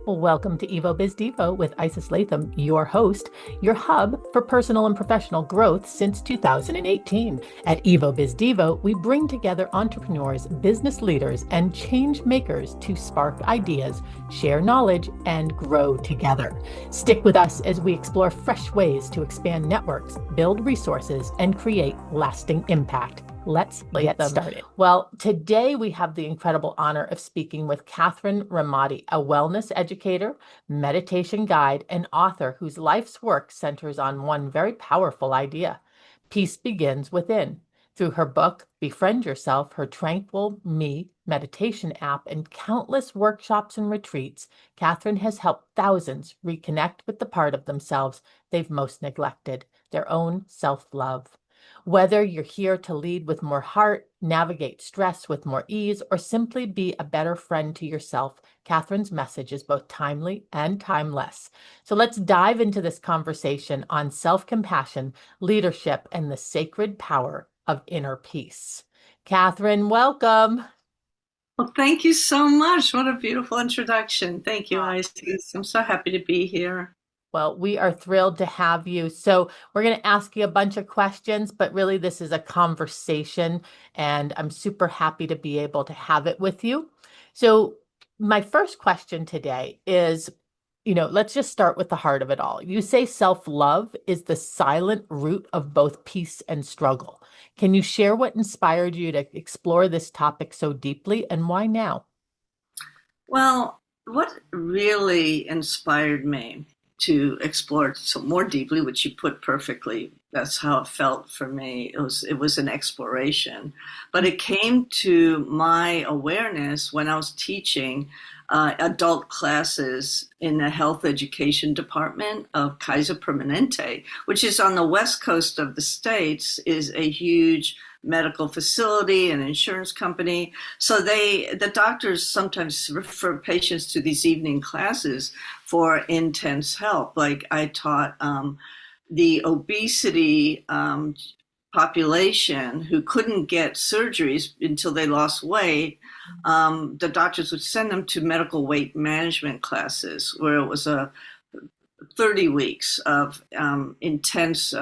Welcome to Evo Biz Devo with Isis Latham, your host, your hub for personal and professional growth since 2018. At Evo Biz Devo, we bring together entrepreneurs, business leaders, and change makers to spark ideas, share knowledge, and grow together. Stick with us as we explore fresh ways to expand networks, build resources, and create lasting impact. Let's get started. Well, today we have the incredible honor of speaking with Kathryn Remati, a wellness educator, meditation guide, and author whose life's work centers on one very powerful idea: peace begins within. Through her book, Befriend Yourself, her Tranquil Me meditation app, and countless workshops and retreats, Kathryn has helped thousands reconnect with the part of themselves they've most neglected, their own self-love. Whether you're here to lead with more heart, navigate stress with more ease, or simply be a better friend to yourself, Kathryn's message is both timely and timeless. So let's dive into this conversation on self-compassion, leadership, and the sacred power of inner peace. Kathryn, welcome. Well, thank you so much. What a beautiful introduction. Thank you, Isis. I'm so happy to be here. Well, we are thrilled to have you. So we're going to ask you a bunch of questions, but really this is a conversation, and I'm super happy to be able to have it with you. So my first question today is, let's just start with the heart of it all. You say self-love is the silent root of both peace and struggle. Can you share what inspired you to explore this topic so deeply, and why now? Well, what really inspired me to explore some more deeply, which you put perfectly, that's how it felt for me. It was an exploration, but it came to my awareness when I was teaching adult classes in the health education department of Kaiser Permanente, which is on the west coast of the States, is a huge medical facility and insurance company. So the doctors sometimes refer patients to these evening classes for intense help. Like I taught the obesity population who couldn't get surgeries until they lost weight. The doctors would send them to medical weight management classes where it was 30 weeks of intense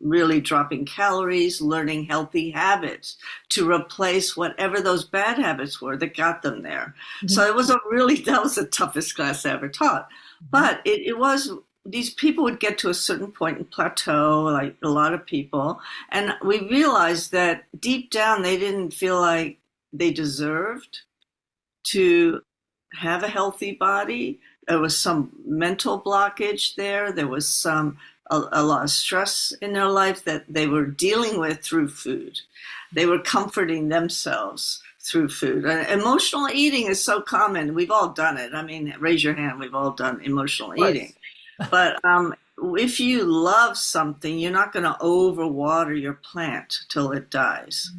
really dropping calories, learning healthy habits to replace whatever those bad habits were that got them there. Mm-hmm. So that was the toughest class I ever taught. Mm-hmm. But it was, these people would get to a certain point in plateau, like a lot of people. And we realized that deep down, they didn't feel like they deserved to have a healthy body. There was some mental blockage there. There was a lot of stress in their life that they were dealing with through food. They were comforting themselves through food. And emotional eating is so common. We've all done it. I mean, raise your hand. We've all done emotional eating. But if you love something, you're not going to overwater your plant till it dies.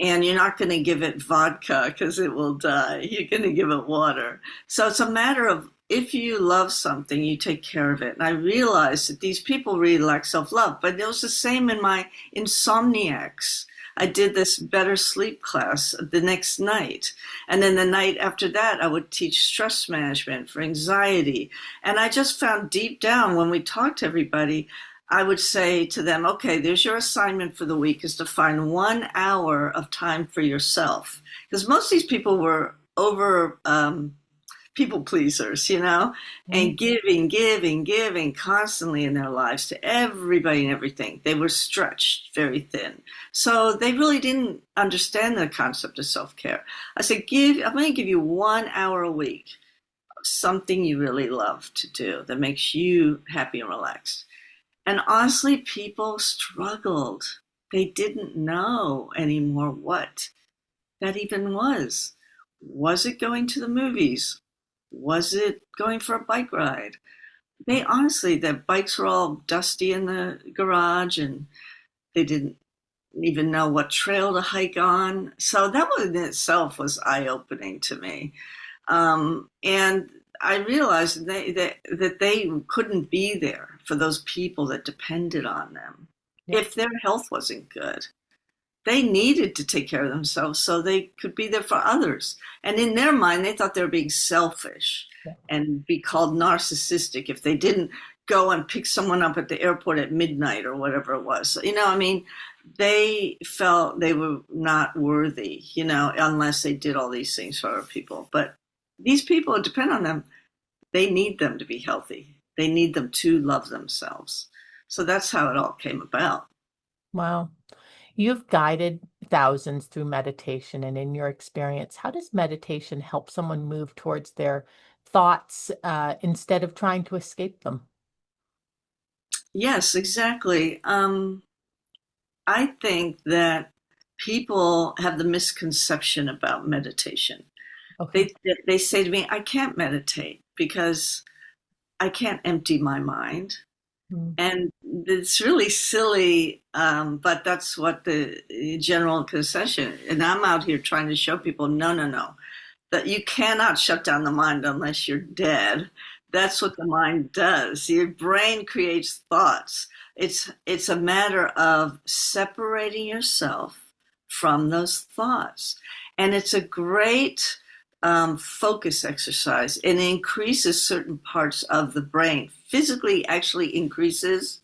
And you're not going to give it vodka because it will die. You're going to give it water. So it's a matter of, if you love something, you take care of it. And I realized that these people really lack self-love, but it was the same in my insomniacs. I did this better sleep class the next night. And then the night after that, I would teach stress management for anxiety. And I just found deep down when we talked to everybody, I would say to them, okay, there's your assignment for the week, is to find 1 hour of time for yourself. Because most of these people were over people pleasers, and giving constantly in their lives to everybody and everything. They were stretched very thin. So they really didn't understand the concept of self-care. I said, I'm going to give you 1 hour a week of something you really love to do that makes you happy and relaxed. And honestly, people struggled. They didn't know anymore what that even was. Was it going to the movies? Was it going for a bike ride? The bikes were all dusty in the garage and they didn't even know what trail to hike on. So that in itself was eye-opening to me. And I realized that they couldn't be there for those people that depended on them if their health wasn't good. they needed to take care of themselves so they could be there for others. And in their mind, they thought they were being selfish and be called narcissistic if they didn't go and pick someone up at the airport at midnight or whatever it was. I mean, they felt they were not worthy, unless they did all these things for other people. But these people depend on them. They need them to be healthy. They need them to love themselves. So that's how it all came about. Wow. You've guided thousands through meditation, and in your experience, how does meditation help someone move towards their thoughts instead of trying to escape them? Yes, exactly. I think that people have the misconception about meditation. Okay. They say to me, I can't meditate because I can't empty my mind. Mm. And it's really silly, but that's what the general concession. And I'm out here trying to show people, no, no, no, that you cannot shut down the mind unless you're dead. That's what the mind does. Your brain creates thoughts. It's a matter of separating yourself from those thoughts. And it's a great focus exercise. It increases certain parts of the brain. Physically actually increases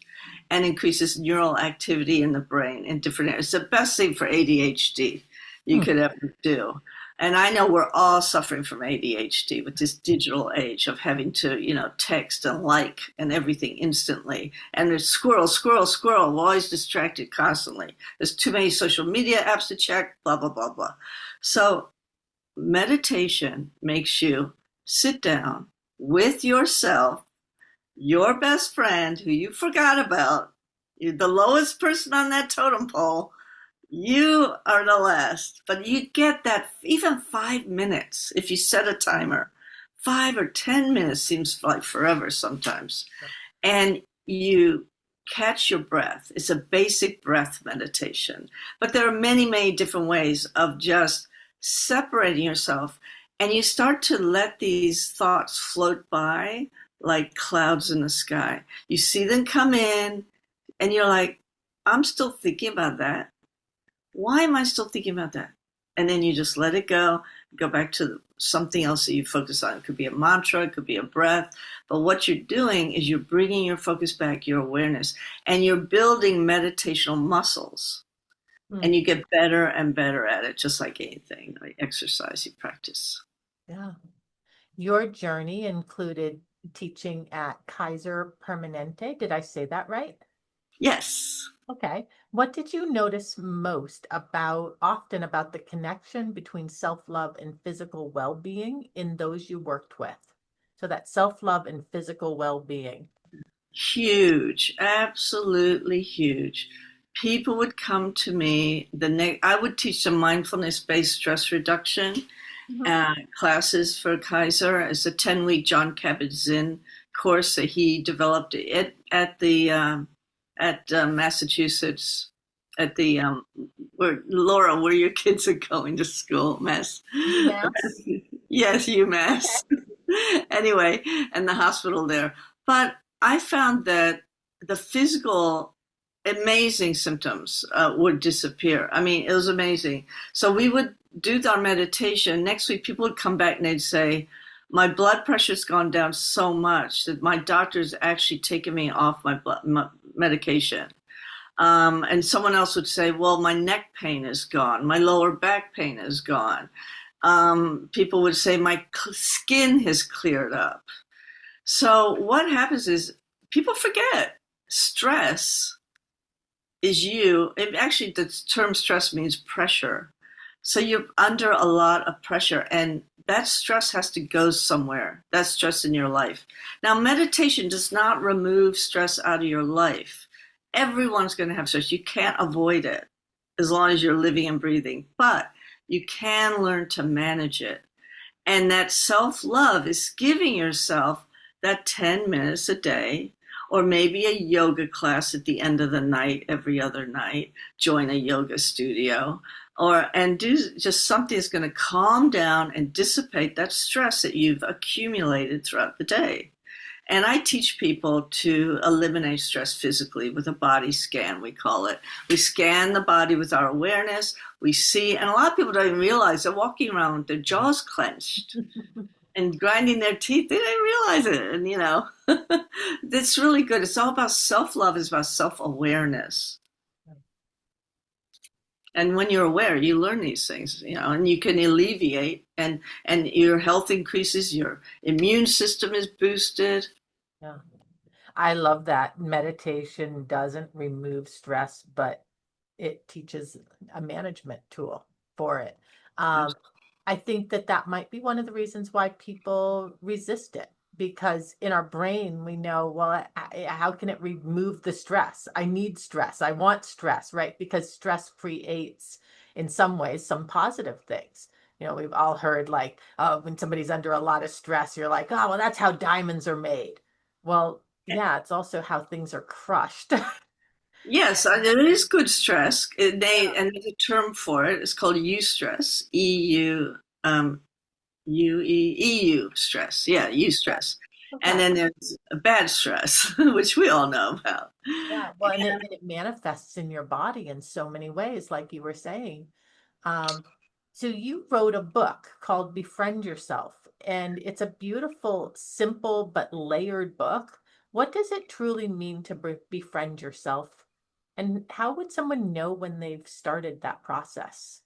neural activity in the brain in different areas. It's the best thing for ADHD you could ever do. And I know we're all suffering from ADHD with this digital age of having to, text and like and everything instantly. And there's squirrel, squirrel, squirrel. We're always distracted constantly. There's too many social media apps to check, blah, blah, blah, blah. So meditation makes you sit down with yourself, your best friend who you forgot about. You're the lowest person on that totem pole. You are the last, but you get that even 5 minutes if you set a timer. 5 or 10 minutes seems like forever sometimes. And you catch your breath. It's a basic breath meditation. But there are many, many different ways of just separating yourself. And you start to let these thoughts float by like clouds in the sky. You see them come in and you're like, I'm still thinking about that. Why am I still thinking about that? And then you just let it go back to something else that you focus on. It could be a mantra, it could be a breath. But what you're doing is you're bringing your focus back, your awareness, and you're building meditational muscles. And you get better and better at it, just like anything, like exercise you practice. Yeah. Your journey included teaching at Kaiser Permanente. Did I say that right? Yes. Okay. What did you notice most often about the connection between self-love and physical well-being in those you worked with? So that self-love and physical well-being. Huge, absolutely huge. People would come to me. I would teach them mindfulness-based stress reduction classes for Kaiser. It's a 10-week John Kabat-Zinn course that he developed at Massachusetts, at the where your kids are going to school, Mass. UMass? Yes, UMass. Anyway, and the hospital there. But I found that the physical amazing symptoms would disappear. I mean, it was amazing. So we would do our meditation. Next week, people would come back and they'd say, my blood pressure's gone down so much that my doctor's actually taken me off my medication. And someone else would say, well, my neck pain is gone. My lower back pain is gone. People would say, my skin has cleared up. So what happens is people forget stress is actually the term stress means pressure. So you're under a lot of pressure, and that stress has to go somewhere. That stress in your life. Now, meditation does not remove stress out of your life. Everyone's going to have stress. You can't avoid it as long as you're living and breathing, but you can learn to manage it. And that self-love is giving yourself that 10 minutes a day, or maybe a yoga class at the end of the night, every other night, join a yoga studio, and do just something that's going to calm down and dissipate that stress that you've accumulated throughout the day. And I teach people to eliminate stress physically with a body scan, we call it. We scan the body with our awareness. We see, and a lot of people don't even realize they're walking around with their jaws clenched and grinding their teeth. They didn't realize it. And, it's really good. It's all about self-love. It's about self-awareness. And when you're aware, you learn these things, and you can alleviate, and your health increases, your immune system is boosted. Yeah. I love that. Meditation doesn't remove stress, but it teaches a management tool for it. I think that might be one of the reasons why people resist it, because in our brain, we know, well, how can it remove the stress? I need stress. I want stress, right? Because stress creates, in some ways, some positive things. We've all heard like, oh, when somebody's under a lot of stress, you're like, oh, well, that's how diamonds are made. Well, yeah, it's also how things are crushed. Yes, there is good stress. And there's a term for it. It's called eustress, EU stress. Yeah, eustress. Okay. And then there's bad stress, which we all know about. Yeah, well, and it manifests in your body in so many ways, like you were saying. Um, so you wrote a book called Befriend Yourself, and it's a beautiful, simple, but layered book. What does it truly mean to befriend yourself? And how would someone know when they've started that process?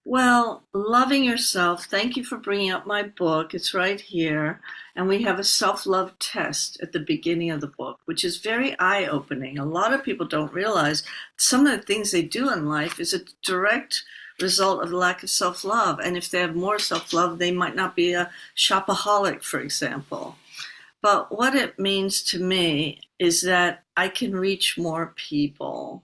Well, loving yourself. Thank you for bringing up my book. It's right here. And we have a self love test at the beginning of the book, which is very eye opening. A lot of people don't realize some of the things they do in life is a direct result of the lack of self love. And if they have more self love, they might not be a shopaholic, for example. But what it means to me is that I can reach more people,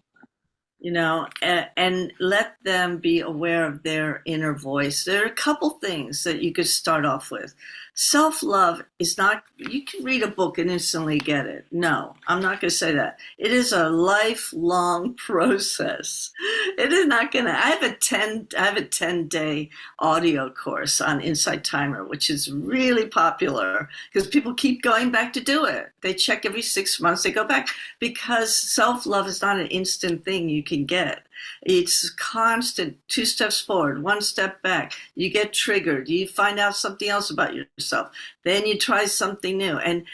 and let them be aware of their inner voice. There are a couple things that you could start off with. Self-love is not, you can read a book and instantly get it. No, I'm not going to say that. It is a lifelong process. It is not going to, I have a 10-day audio course on Insight Timer, which is really popular because people keep going back to do it. They check every 6 months, they go back, because self-love is not an instant thing you can get. It's constant, 2 steps forward, 1 step back. You get triggered. You find out something else about yourself. Then you try something new. And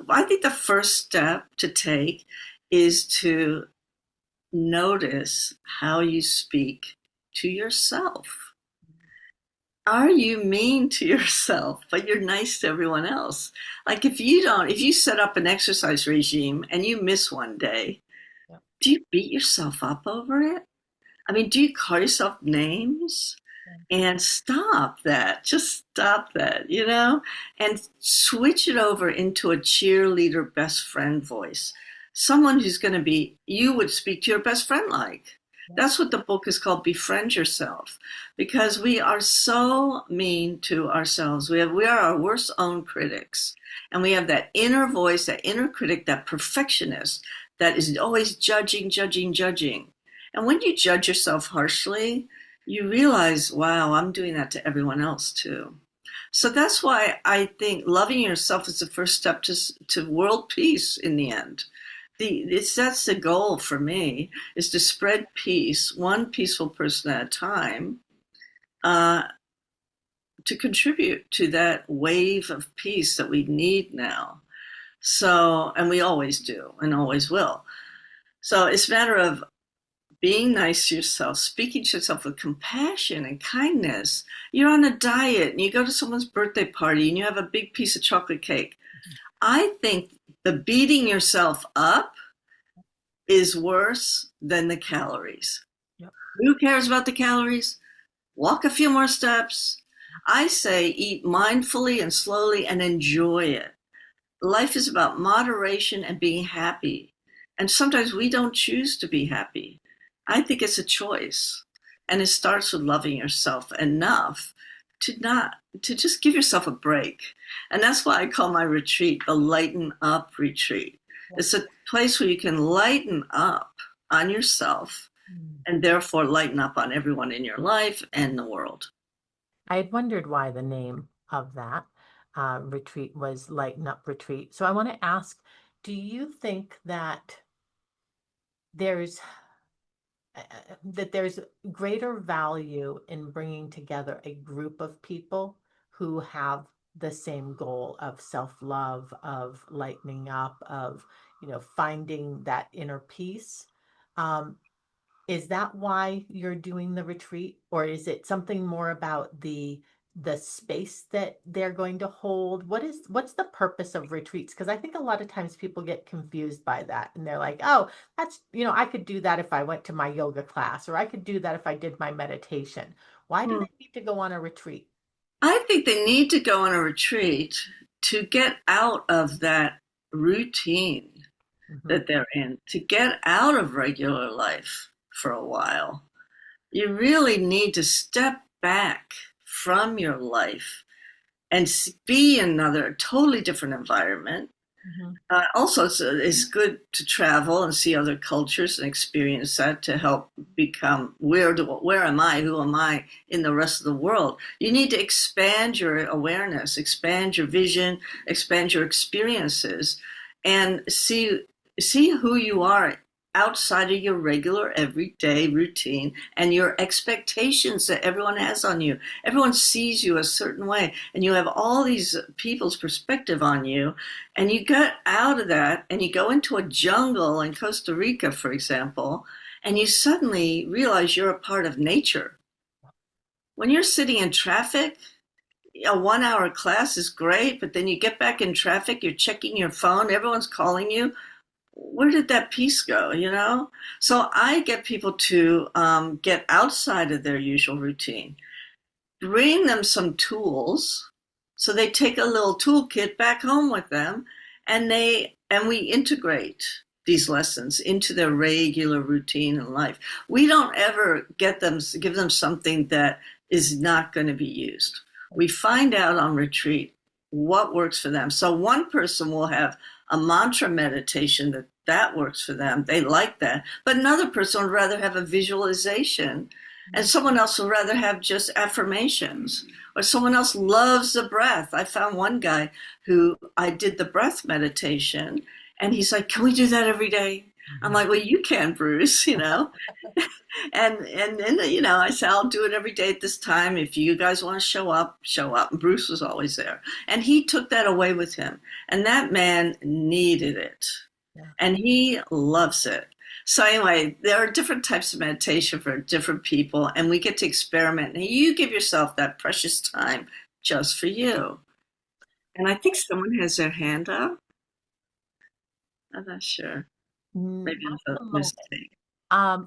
I think the first step to take is to notice how you speak to yourself. Are you mean to yourself, but you're nice to everyone else? Like if you set up an exercise regime and you miss one day, do you beat yourself up over it? I mean, do you call yourself names? And stop that. Just stop that, and switch it over into a cheerleader best friend voice. Someone who's going to be, you would speak to your best friend like. That's what the book is called, Befriend Yourself, because we are so mean to ourselves. We are our worst own critics. And we have that inner voice, that inner critic, that perfectionist that is always judging, judging, judging. And when you judge yourself harshly, you realize, wow, I'm doing that to everyone else too. So that's why I think loving yourself is the first step to world peace in the end. That's the goal for me, is to spread peace, one peaceful person at a time, to contribute to that wave of peace that we need now. So, and we always do and always will. So it's a matter of being nice to yourself, speaking to yourself with compassion and kindness. You're on a diet and you go to someone's birthday party and you have a big piece of chocolate cake. I think the beating yourself up is worse than the calories. Yep. Who cares about the calories? Walk a few more steps. I say eat mindfully and slowly and enjoy it. Life is about moderation and being happy. And sometimes we don't choose to be happy. I think it's a choice. And it starts with loving yourself enough to just give yourself a break. And that's why I call my retreat the Lighten Up Retreat. It's a place where you can lighten up on yourself and therefore lighten up on everyone in your life and the world. I had wondered why the name of that. retreat was Lighten Up Retreat. So I want to ask, do you think there's there's greater value in bringing together a group of people who have the same goal of self-love, of lightening up, of, finding that inner peace? Um, is that why you're doing the retreat, or is it something more about the space that they're going to hold? What's the purpose of retreats? Because I think a lot of times people get confused by that and they're like, oh, that's, I could do that if I went to my yoga class, or I could do that if I did my meditation. Why do Hmm. they need to go on a retreat? I think they need to go on a retreat to get out of that routine Hmm. that they're in, to get out of regular life for a while. You really need to step back from your life and be in another totally different environment. Hmm. Also, it's good to travel and see other cultures and experience that to help become where am I, who am I in the rest of the world. You need to expand your awareness, expand your vision, expand your experiences, and see who you are outside of your regular everyday routine and your expectations that everyone has on you. Everyone sees you a certain way, and you have all these people's perspective on you, and you get out of that and you go into a jungle in Costa Rica, for example, and you suddenly realize you're a part of nature. When you're sitting in traffic, a 1 hour class is great, but then you get back in traffic, you're checking your phone, everyone's calling you. Where did that peace go, So I get people to get outside of their usual routine, bring them some tools, so they take a little toolkit back home with them, and we integrate these lessons into their regular routine in life. We don't ever give them something that is not going to be used. We find out on retreat what works for them. So one person will have a mantra meditation that works for them. They like that. But another person would rather have a visualization, and someone else would rather have just affirmations, or someone else loves the breath. I found one guy who I did the breath meditation, and he's like, "Can we do that every day?" I'm like, "Well, you can, Bruce, And then I said, "I'll do it every day at this time. If you guys want to show up, show up." And Bruce was always there, and he took that away with him. And that man needed it, Yeah. and he loves it. So anyway, there are different types of meditation for different people, and we get to experiment. And you give yourself that precious time just for you. And I think someone has their hand up. I'm not sure. Maybe At it's a the moment. mistake.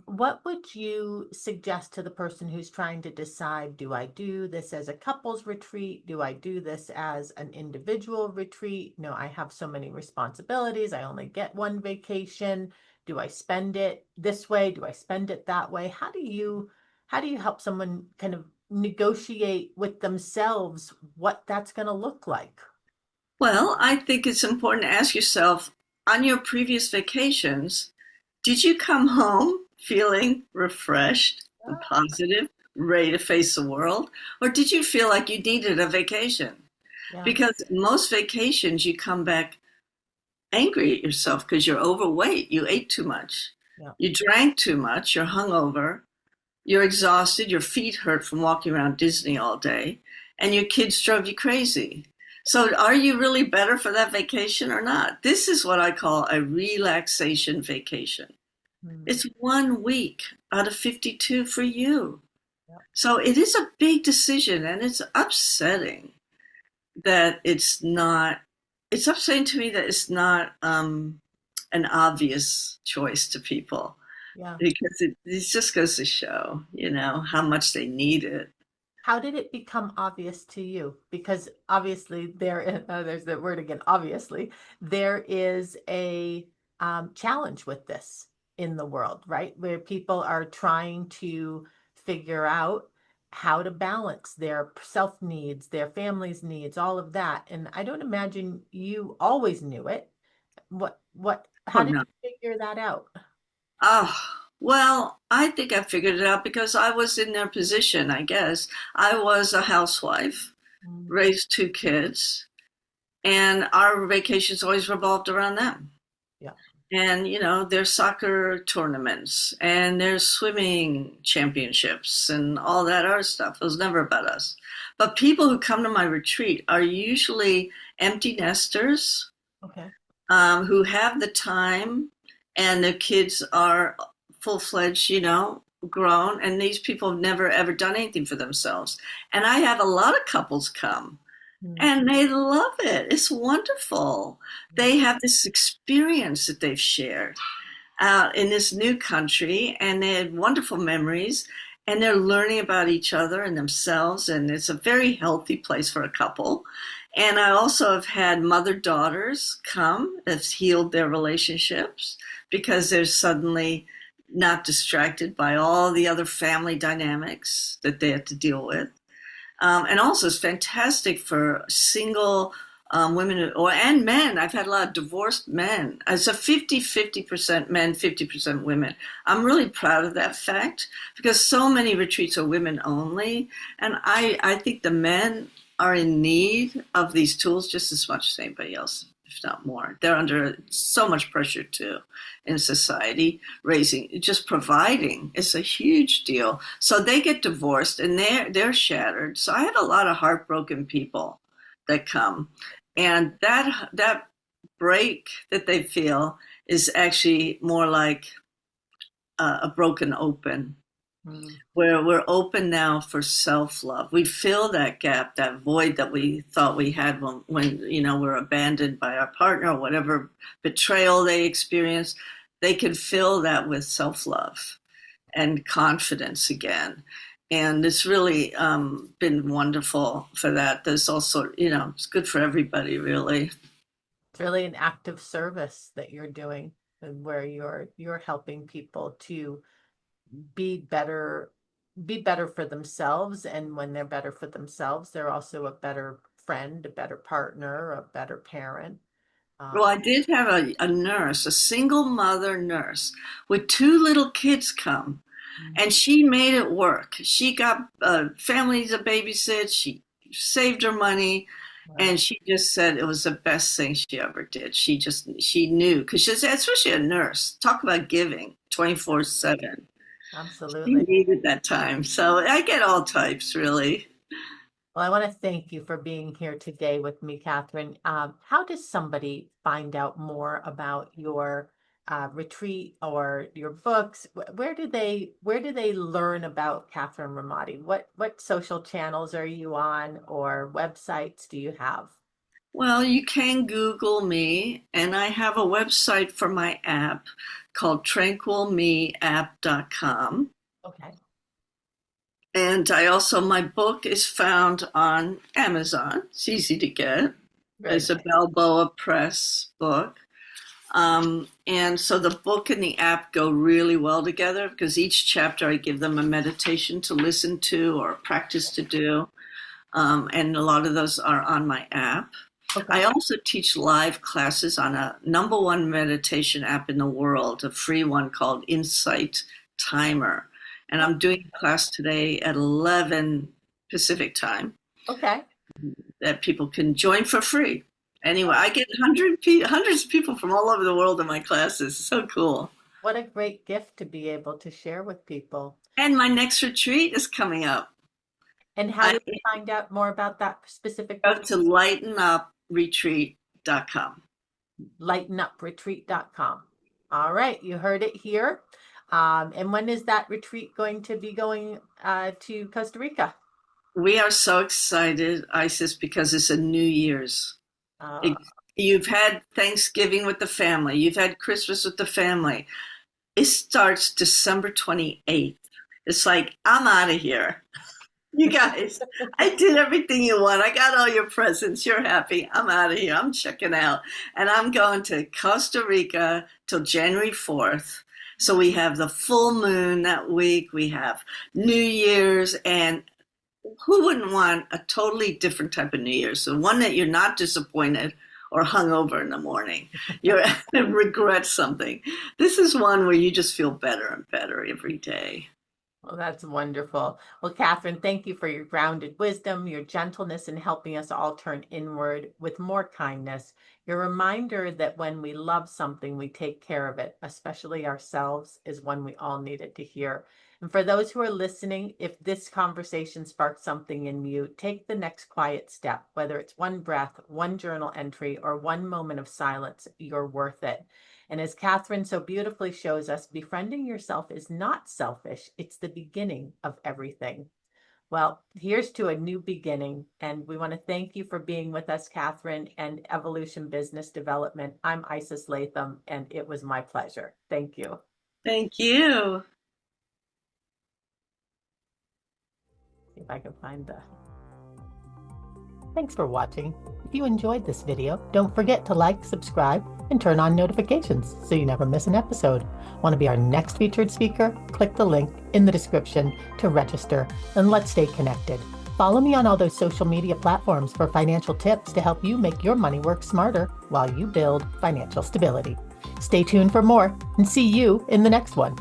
What would you suggest to the person who's trying to decide, do I do this as a couples retreat? Do I do this as an individual retreat? No, I have so many responsibilities. I only get one vacation. Do I spend it this way? Do I spend it that way? How do you help someone kind of negotiate with themselves what that's going to look like? Well, I think it's important to ask yourself, on your previous vacations, did you come home feeling refreshed and positive, ready to face the world? Or did you feel like you needed a vacation? Yeah, Because most vacations, you come back angry at yourself because you're overweight, you ate too much, yeah. you drank too much, you're hungover, you're exhausted, your feet hurt from walking around Disney all day, and your kids drove you crazy. So, are you really better for that vacation or not? This is what I call a relaxation vacation. Mm, It's 1 week out of 52 for you. yeah. So, it is a big decision, and it's upsetting that it's upsetting to me that it's not an obvious choice to people, Yeah. because it just goes to show, how much they need it. How did it become obvious to you? Because obviously there's the word again, obviously, there is a challenge with this in the world, right? Where people are trying to figure out how to balance their self needs, their family's needs, all of that. And I don't imagine you always knew it. Oh, How did no. you figure that out? Oh, well, I think I figured it out because I was in their position, I guess. I was a housewife, Mm, raised two kids. and our vacations always revolved around them. Yeah. And, there's soccer tournaments and there's swimming championships and all that other stuff. It was never about us. But people who come to my retreat are usually empty nesters, Okay. who have the time, and their kids are full-fledged, grown. And these people have never, ever done anything for themselves. And I have a lot of couples come. And they love it. It's wonderful. They have this experience that they've shared out in this new country, and they had wonderful memories, and they're learning about each other and themselves, and it's a very healthy place for a couple. And I also have had mother-daughters come that's healed their relationships because they're suddenly not distracted by all the other family dynamics that they have to deal with. And also it's fantastic for single women and men. I've had a lot of divorced men. It's a 50% men, 50% women. I'm really proud of that fact because so many retreats are women only. And I think the men are in need of these tools just as much as anybody else, if not more. They're under so much pressure too in society, just providing is a huge deal. So they get divorced and they're shattered. So I have a lot of heartbroken people that come, and that break that they feel is actually more like a broken open. Where we're open now for self-love. We fill that gap, that void that we thought we had when we're abandoned by our partner or whatever betrayal they experience. They can fill that with self-love and confidence again. And it's really been wonderful for that. There's also, it's good for everybody, really. It's really an active service that you're doing, where you're helping people to be better for themselves, and when they're better for themselves, they're also a better friend, a better partner, a better parent. Well, I did have a nurse, a single mother nurse with two little kids come, and she made it work. She got families to babysit. She saved her money. Wow. And she just said it was the best thing she ever did. She knew, because she's especially a nurse. Talk about giving 24/7. Absolutely. She needed that time. So I get all types, really. Well, I want to thank you for being here today with me, Kathryn. How does somebody find out more about your retreat or your books? Where do they learn about Kathryn Remati? What social channels are you on, or websites do you have? Well, you can Google me, and I have a website for my app called tranquilmeapp.com. Okay. And my book is found on Amazon. It's easy to get. It's a Balboa Press book. And so the book and the app go really well together because each chapter I give them a meditation to listen to or a practice to do. And a lot of those are on my app. Okay. I also teach live classes on a #1 meditation app in the world, a free one called Insight Timer. And I'm doing a class today at 11 Pacific time. Okay. That people can join for free. Anyway, I get hundreds of people from all over the world in my classes. It's so cool. What a great gift to be able to share with people. And my next retreat is coming up. And how do you find out more about that specific? Go to lightenupreetreat.com. Lightenupreetreat.com. All right, you heard it here. And when is that retreat going to be going to Costa Rica? We are so excited, Isis, because it's a New Year's. You've had Thanksgiving with the family. You've had Christmas with the family. It starts December 28th. It's like, I'm out of here. You guys, I did everything you want. I got all your presents. You're happy. I'm out of here. I'm checking out. And I'm going to Costa Rica till January 4th. So we have the full moon that week. We have New Year's. And who wouldn't want a totally different type of New Year's? So one that you're not disappointed or hungover in the morning. You're regret something. This is one where you just feel better and better every day. Well, that's wonderful. Well, Kathryn, thank you for your grounded wisdom, your gentleness in helping us all turn inward with more kindness. Your reminder that when we love something, we take care of it, especially ourselves, is one we all needed to hear. And for those who are listening, if this conversation sparked something in you, take the next quiet step, whether it's one breath, one journal entry, or one moment of silence, you're worth it. And as Kathryn so beautifully shows us, befriending yourself is not selfish. It's the beginning of everything. Well, here's to a new beginning. And we want to thank you for being with us, Kathryn, and Evolution Business Development. I'm Isis Latham, and it was my pleasure. Thank you. Thank you. See if I can find the... Thanks for watching. If you enjoyed this video, don't forget to like, subscribe, and turn on notifications so you never miss an episode. Want to be our next featured speaker? Click the link in the description to register, and let's stay connected. Follow me on all those social media platforms for financial tips to help you make your money work smarter while you build financial stability. Stay tuned for more, and see you in the next one.